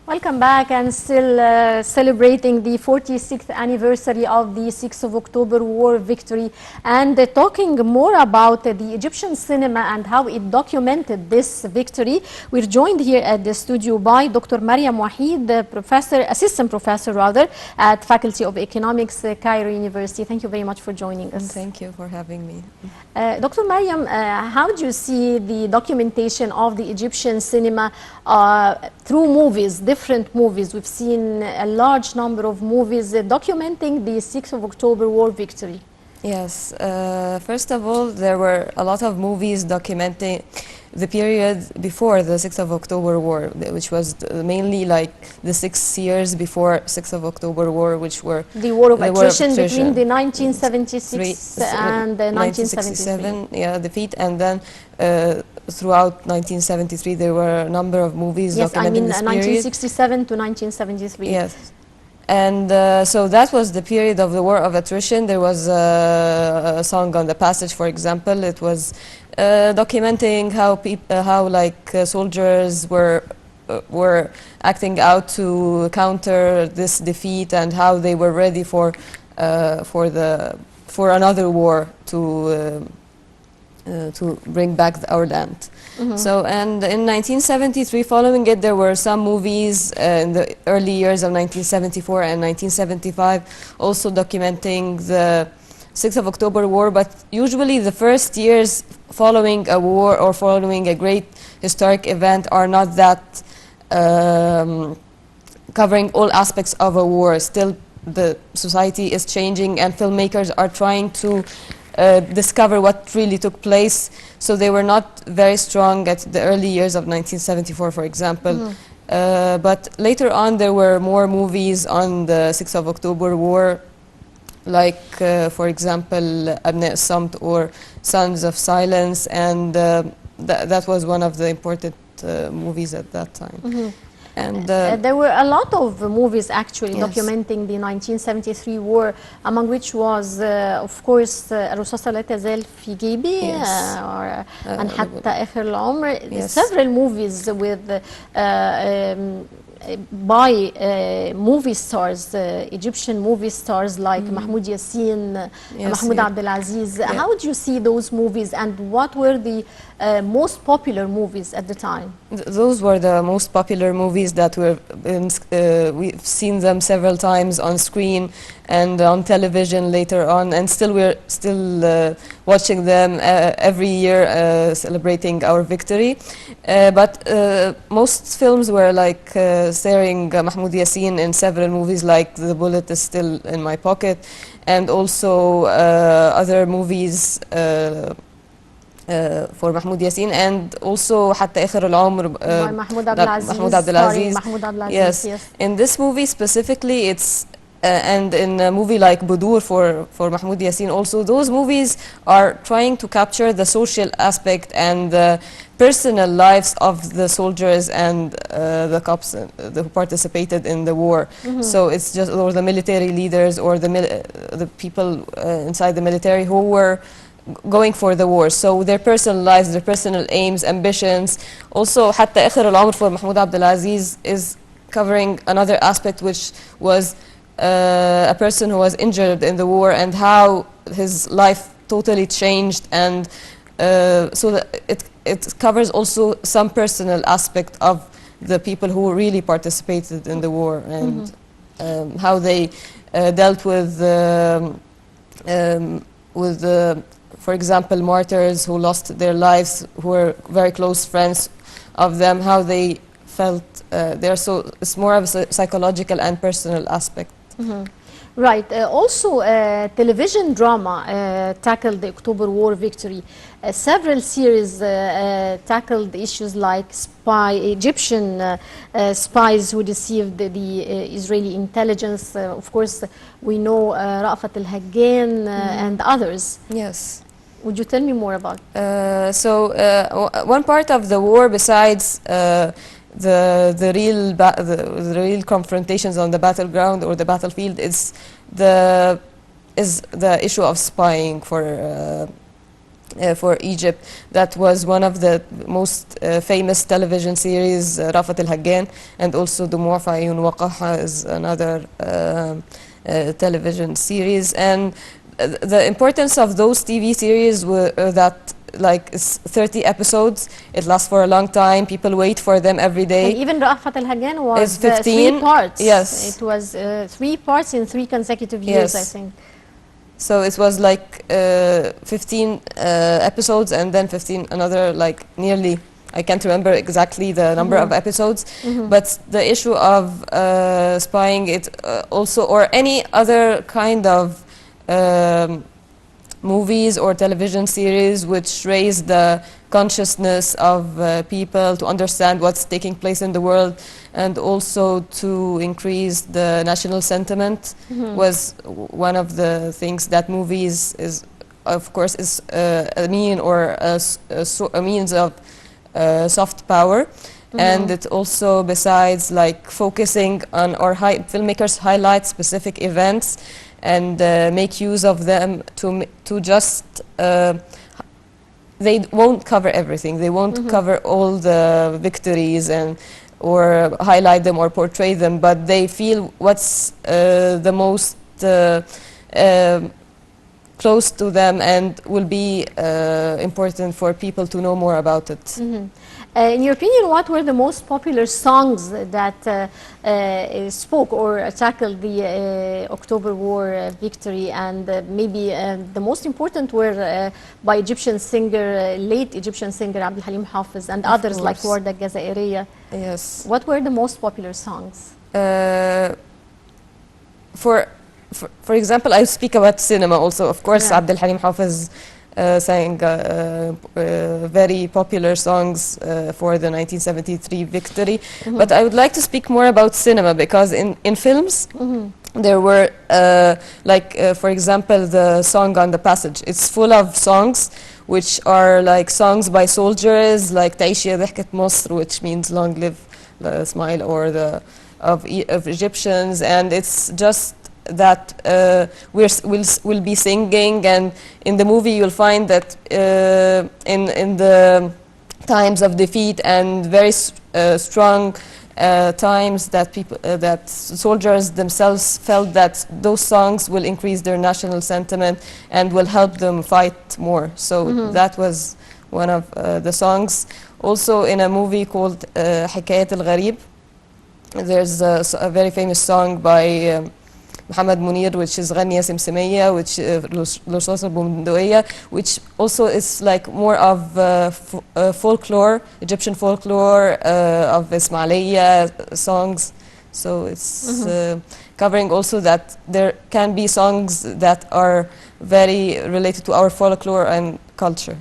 Welcome back, and still celebrating the 46th anniversary of the 6th of October war victory, and talking more about the Egyptian cinema and how it documented this victory. We're joined here at the studio by Dr. Mariam Wahid, assistant professor at Faculty of Economics, Cairo University. Thank you very much for joining us. Thank you for having me. Dr. Mariam, how do you see the documentation of the Egyptian cinema through movies, different movies? We've seen a large number of movies documenting the 6th of October war victory. Yes, first of all, there were a lot of movies documenting the period before the 6th of October war, which was mainly like the 6 years before 6th of October war, which were the war of attrition between the 1976 and the 1977. Yeah, defeat, and then throughout 1973 there were a number of movies documenting this period. 1967 to 1973. Yes. And so that was the period of the war of attrition. There was a song on the passage, for example. It was documenting how soldiers were acting out to counter this defeat, and how they were ready for another war to bring back our land. Mm-hmm. So, and in 1973, following it, there were some movies in the early years of 1974 and 1975 also documenting the 6th of October war, but usually the first years following a war or following a great historic event are not that covering all aspects of a war. Still, the society is changing and filmmakers are trying to discover what really took place. So they were not very strong at the early years of 1974, for example. Mm. But later on, there were more movies on the 6th of October war, like, for example, Abna Samt or Sons of Silence, and that was one of the important movies at that time. Mm-hmm. And there were a lot of movies actually documenting the 1973 war, among which was, of course, الرصاصة لا تزال في جيبي, or and حتى آخر العمر. Several movies with by movie stars, Egyptian movie stars like Mahmoud Yassin, Mahmoud Abdelaziz. How do you see those movies, and what were the most popular movies at the time? Those were the most popular movies that we've seen them several times on screen and on television later on, and we're still watching them every year, celebrating our victory. But most films were like starring Mahmoud Yassin in several movies, like The Bullet Is Still in My Pocket, and also other movies for Mahmoud Yassin, and also حتى آخر العمر by Mahmoud Abdelaziz. Yes. In this movie specifically, it's and in a movie like Budur for Mahmoud Yassin also, those movies are trying to capture the social aspect and the personal lives of the soldiers and the cops who participated in the war. Mm-hmm. So it's just, or the military leaders or the people inside the military who were going for the war. So their personal lives, their personal aims, ambitions. Also, حتى آخر العمر for Mahmoud Abdelaziz is covering another aspect, which was a person who was injured in the war and how his life totally changed, and so that it covers also some personal aspect of the people who really participated in the war, and how they dealt with for example, martyrs who lost their lives, who were very close friends of them, how they felt there. So it's more of a psychological and personal aspect. Mm-hmm. Right. Also, television drama tackled the October War victory. Several series tackled issues like Egyptian spies who deceived the Israeli intelligence. Of course, we know Ra'fat al-Haggan and others. Yes. Would you tell me more about? One part of the war, besides the real confrontations on the battleground or the battlefield, is the issue of spying for for Egypt. That was one of the most famous television series, Rafat al-Haggan, and also Dumu'a fi Ayun Waqaha is another television series. And the importance of those TV series were that like it's 30 episodes, it lasts for a long time, people wait for them every And day. even Ra'afat al-Haggan was It's 15, 3 parts. yes. It was 3 parts in 3 consecutive years, I Yes. think. So it was like 15 episodes and then 15 another, like nearly, I can't remember exactly the number of episodes, but the issue of spying it also, or any other kind of movies or television series which raise the consciousness of people to understand what's taking place in the world, and also to increase the national sentiment was one of the things that movies is, of course, is a mean or a means of soft power. And it also, besides like focusing on, or filmmakers highlight specific events and make use of them to just they won't cover everything. They won't cover all the victories and or highlight them or portray them, but they feel what's the most close to them and will be important for people to know more about it. In your opinion, what were the most popular songs that spoke or tackled the October War victory, and maybe the most important were by Egyptian singer, late Egyptian singer Abdel Halim Hafiz, and others like Warda Gazairiya? Yes. What were the most popular songs? For example, I speak about cinema also. Of course, Yeah. Abdel Halim Hafiz sang very popular songs for the 1973 victory. But I would like to speak more about cinema, because in films there were for example, the song On the Passage. It's full of songs which are like songs by soldiers, like تعيش يا ضحكة مصر, which means long live the smile, or the of Egyptians, and it's just that we'll be singing. And in the movie you'll find that in the times of defeat and very strong times that people that soldiers themselves felt that those songs will increase their national sentiment and will help them fight more. So that was one of the songs. Also in a movie called حكاية الغريب, there's a very famous song by Muhammad Munir, which is غنية سمسمية, which رصاص البندقية, which also is like more of folklore, Egyptian folklore of Ismailia songs. So it's covering also that there can be songs that are very related to our folklore and culture.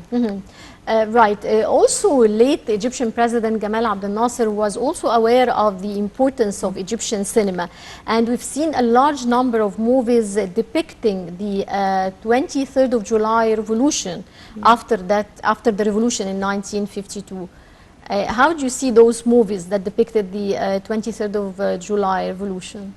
Right. Also, late Egyptian President Gamal Abdel Nasser was also aware of the importance of Egyptian cinema, and we've seen a large number of movies depicting the 23rd of July revolution after the revolution in 1952. How do you see those movies that depicted the 23rd of July revolution?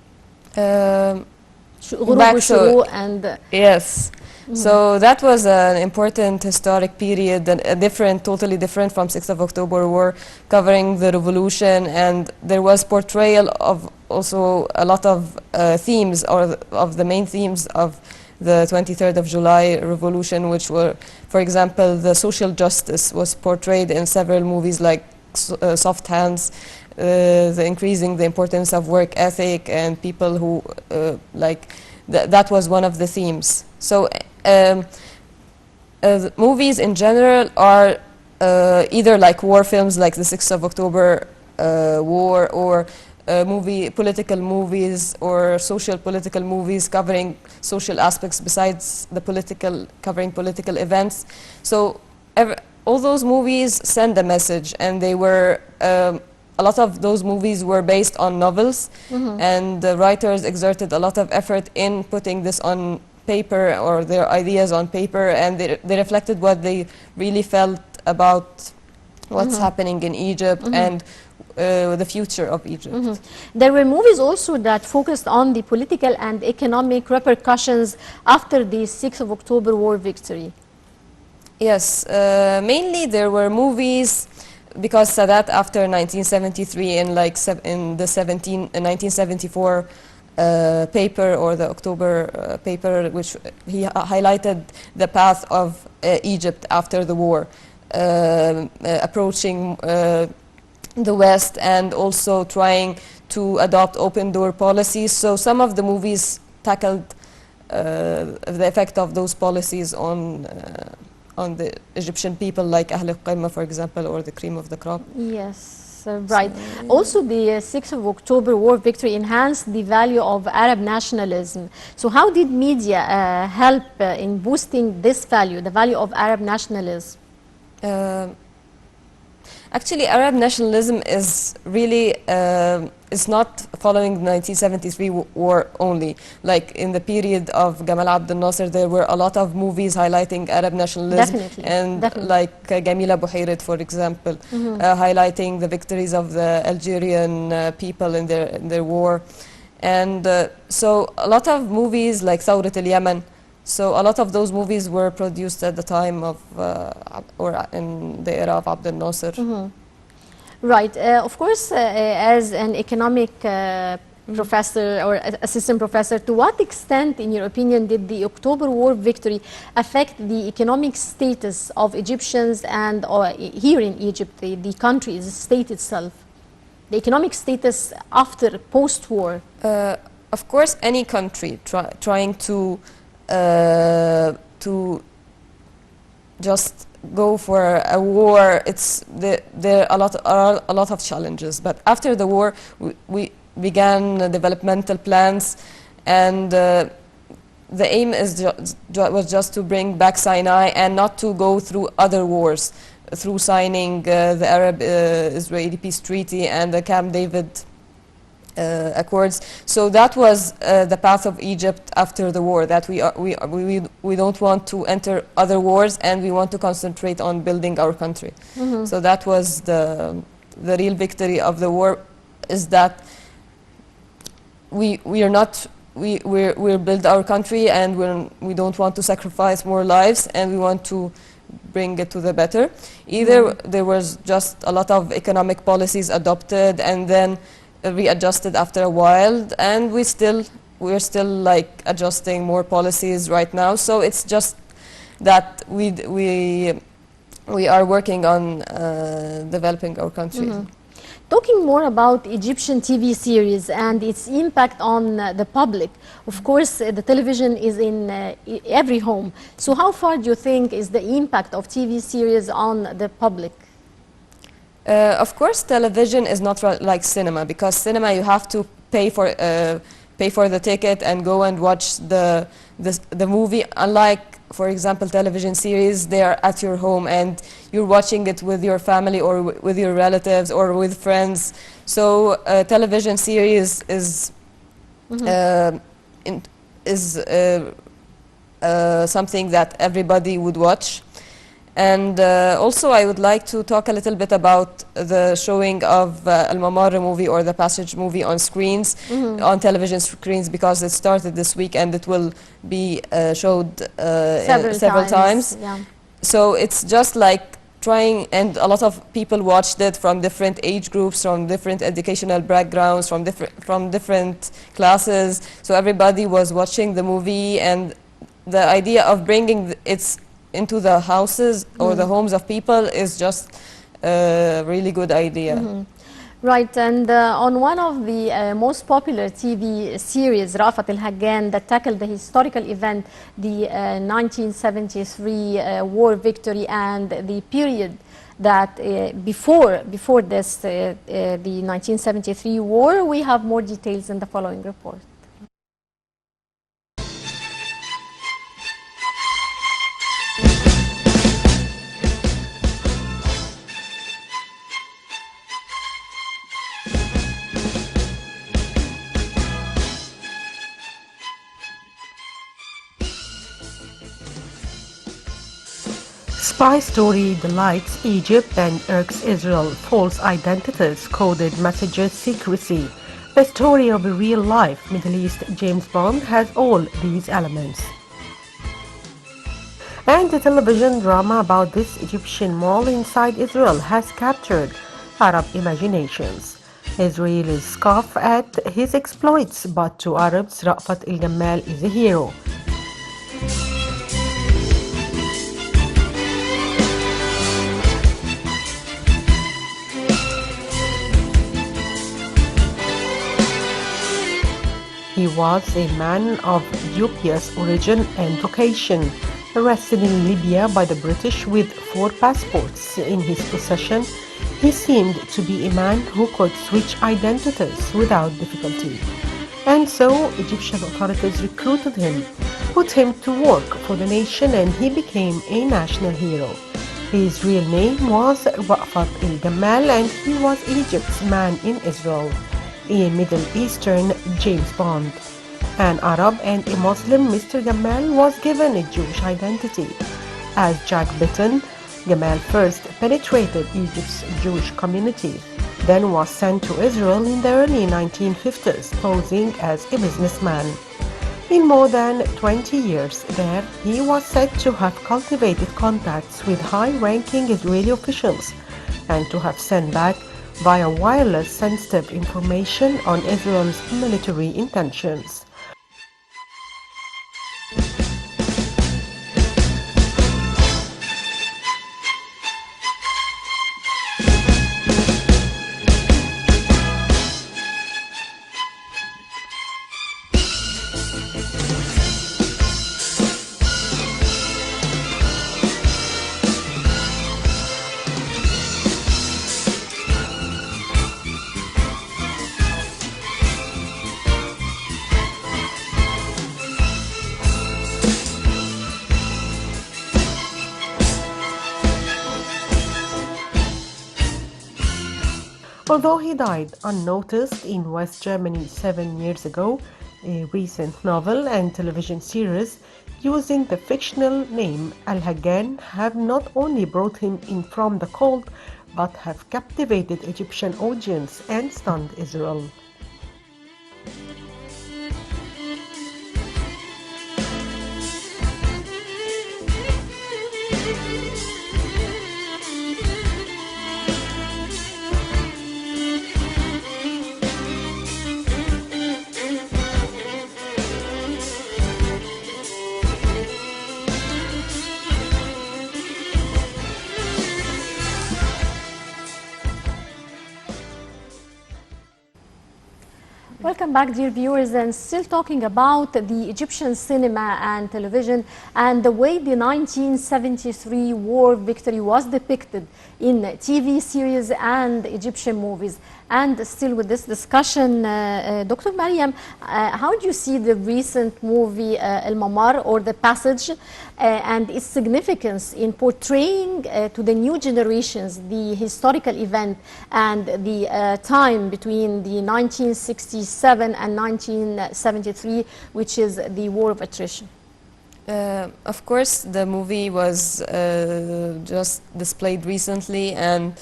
Yes. So that was an important historic period, totally different from 6th of October War, covering the revolution, and there was portrayal of also a lot of themes, or of the main themes of the 23rd of July revolution, which were, for example, the social justice was portrayed in several movies like Soft Hands, increasing the importance of work ethic and people who that was one of the themes. So movies in general are either like war films like the 6th of October war, or political movies, or social political movies covering social aspects besides the covering political events. So all those movies send a message, and they were a lot of those movies were based on novels, and the writers exerted a lot of effort in putting this on paper, or their ideas on paper, and they reflected what they really felt about what's happening in Egypt and the future of Egypt. There were movies also that focused on the political and economic repercussions after the 6th of October war victory. Yes, mainly there were movies because Sadat after 1973 in like in the 1974 paper or the October paper, which he highlighted the path of Egypt after the war, approaching the West and also trying to adopt open door policies. So some of the movies tackled the effect of those policies on the Egyptian people, like Ahl al-Qimma, for example, or the cream of the crop. Yes, right. Also, the 6th of October war victory enhanced the value of Arab nationalism. So how did media help in boosting this value, the value of Arab nationalism? Uh, Actually, Arab nationalism is really is not following the 1973 war only. Like in the period of Gamal Abdel Nasser, there were a lot of movies highlighting Arab nationalism. Definitely, And definitely. like Gamila Buhairet, for example, highlighting the victories of the Algerian people in their war. And so a lot of movies like Thawrat al-Yaman, so a lot of those movies were produced at the time of, or in the era of Abdel Nasser. Right. Of course, as an economic professor or assistant professor, to what extent, in your opinion, did the October War victory affect the economic status of Egyptians and here in Egypt, the country, the state itself? The economic status after post-war? Of course, any country trying to just go for a war, there are a lot of challenges. But after the war, we began developmental plans, and the aim was just to bring back Sinai and not to go through other wars, through signing the Arab-Israeli Peace Treaty and the Camp David Accords. So that was the path of Egypt after the war, that we don't want to enter other wars, and we want to concentrate on building our country. So that was the real victory of the war, is that we build our country, and we don't want to sacrifice more lives, and we want to bring it to the better. Either there was just a lot of economic policies adopted and then readjusted after a while, and we're still like adjusting more policies right now. So it's just that we are working on developing our country. Talking more about Egyptian TV series and its impact on the public. Of course, the television is in every home. So how far do you think is the impact of TV series on the public? Of course, television is not like cinema, because cinema you have to pay for the ticket and go and watch the movie. Unlike, for example, television series, they are at your home and you're watching it with your family or with your relatives or with friends. So television series is something that everybody would watch. And also I would like to talk a little bit about the showing of Al-Mamar movie, or the Passage movie, on screens, on television screens, because it started this week and it will be showed several times. Yeah. So it's just like trying, and a lot of people watched it from different age groups, from different educational backgrounds, from different classes. So everybody was watching the movie, and the idea of bringing its into the houses or the homes of people is just a really good idea. Right, and on one of the most popular TV series, Rafat al-Haggan, that tackled the historical event, the 1973 war victory, and the period that before this, the 1973 war, we have more details in the following report. Spy story delights Egypt and irks Israel. False identities, coded messages, secrecy. The story of a real-life Middle East James Bond has all these elements. And the television drama about this Egyptian mall inside Israel has captured Arab imaginations. Israelis scoff at his exploits, but to Arabs, Ra'fat el-Gammal is a hero. He was a man of dubious origin and vocation. Arrested in Libya by the British with 4 passports in his possession, he seemed to be a man who could switch identities without difficulty. And so Egyptian authorities recruited him, put him to work for the nation, and he became a national hero. His real name was Ra'fat el-Gammal, and he was Egypt's man in Israel, a Middle Eastern James Bond. An Arab and a Muslim, Mr. Gamal was given a Jewish identity. As Jack Bitten, Gamal first penetrated Egypt's Jewish community, then was sent to Israel in the early 1950s, posing as a businessman. In more than 20 years there, he was said to have cultivated contacts with high-ranking Israeli officials and to have sent back via wireless sensitive information on Israel's military intentions. Although he died unnoticed in West Germany 7 years ago, a recent novel and television series using the fictional name Al-Haggan have not only brought him in from the cold, but have captivated Egyptian audience and stunned Israel. Welcome back, dear viewers, and still talking about the Egyptian cinema and television and the way the 1973 war victory was depicted in TV series and Egyptian movies. And still with this discussion, Dr. Mariam, how do you see the recent movie El Mamar, or The Passage, and its significance in portraying to the new generations the historical event and the time between the 1967 and 1973, which is the War of Attrition? Of course, the movie was just displayed recently, and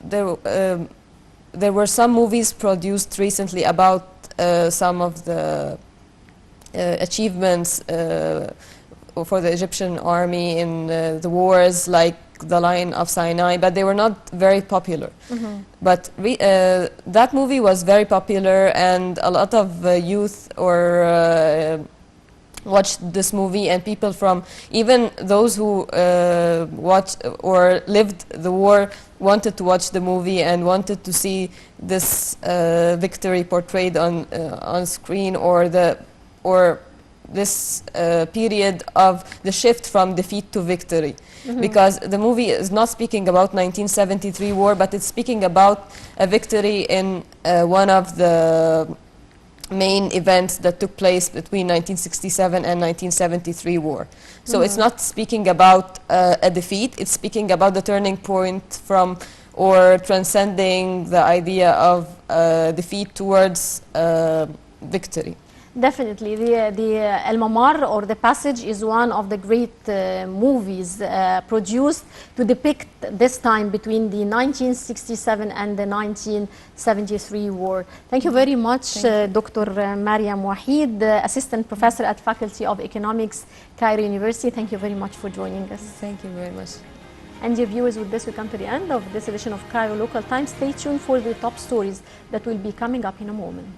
there were some movies produced recently about some of the achievements for the Egyptian army in the wars, like the Lion of Sinai, but they were not very popular. Mm-hmm. But that movie was very popular, and a lot of youth watched this movie, and people from, even those who watched or lived the war, wanted to watch the movie and wanted to see this victory portrayed on screen, or this period of the shift from defeat to victory. Mm-hmm. Because the movie is not speaking about 1973 war, but it's speaking about a victory in one of the main events that took place between 1967 and 1973 war. So it's not speaking about a defeat, it's speaking about the turning point from, or transcending the idea of defeat towards victory. Definitely, the El Mamar or the Passage is one of the great movies produced to depict this time between the 1967 and the 1973 war. Thank you very much, Dr. Mariam Wahid, Assistant Professor at Faculty of Economics, Cairo University. Thank you very much for joining us. Thank you very much. And dear viewers, with this we come to the end of this edition of Cairo Local Times. Stay tuned for the top stories that will be coming up in a moment.